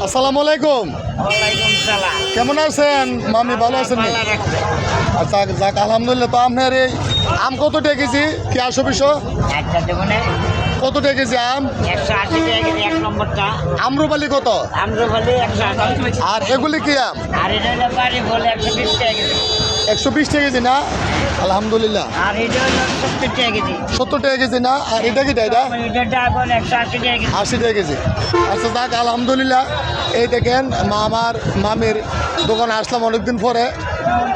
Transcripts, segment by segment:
আসসালামু আলাইকুম। কেমন আছেন মামি? ভালো আছেন? আচ্ছা যাক আলহামদুলিল্লাহ। তো আপনার এই আম কত টাকা কেজি? কি 800 কত টাকা কেজি আম? 180 টাকা কেজি এক নম্বরটা। আম্রপালি কত? আম্রপালি 180। আর এগুলি কি আম? আর এটা হলো বাড়ি বলে 120 টাকা কেজি। 120 টাকা কেজি না? আলহামদুলিল্লাহ। আর এটা হলো 70 টাকা কেজি। 70 টাকা কেজি না? আর এটা কি এটা? এটা ডাবল 180 টাকা কেজি। 80 টাকা কেজি। আচ্ছা যাক আলহামদুলিল্লাহ। এই দেখেন আমার মামির দোকানে আসলাম অনেকদিন পরে।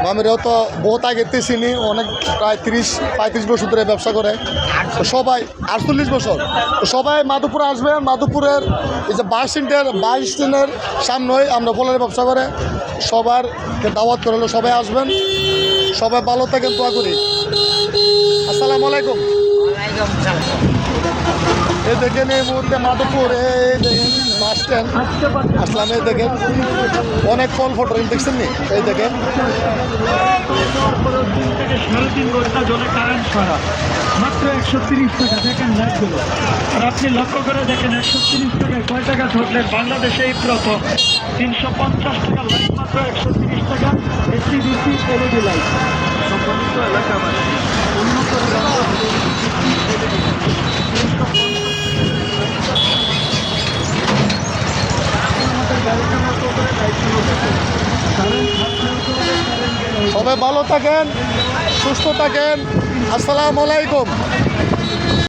মামিরও তো বহুত আগে চিনি, অনেক প্রায় 30-35 বছর ধরে ব্যবসা করে। তো সবাই 48 বছর। তো সবাই মাধবপুরে আসবেন। মাধবপুরের এই যে বাস স্ট্যান্ডের সামনেই আমরা ফলের ব্যবসা করে। সবার দাওয়াত করে হলো সবাই আসবেন। সবাই ভালো থাকেন, দোয়া করি। আসসালামু আলাইকুম। এই দেখেন এই মুহূর্তে মাধবপুর এই দেখেন বাস স্ট্যান্ড আসলাম। এই দেখেন অনেক ফল ফটো দেখছেন নি? এই দেখেন 3 থেকে 3.5 ঘন্টা জলে কারেন্ট ছাড়া মাত্র 130 টাকা। দেখেন লাইটগুলো, আর আপনি লক্ষ্য করে দেখেন 130 টাকায় কয় টাকা ঠকলেন? বাংলাদেশে এই প্রথম 350 টাকা লাইট মাত্র 130 টাকা। এসিডিসি এলইডি লাইট সম্মানিত এলাকাবাসী, উন্নত সবাই ভালো থাকেন, সুস্থ থাকেন। আসসালামু আলাইকুম।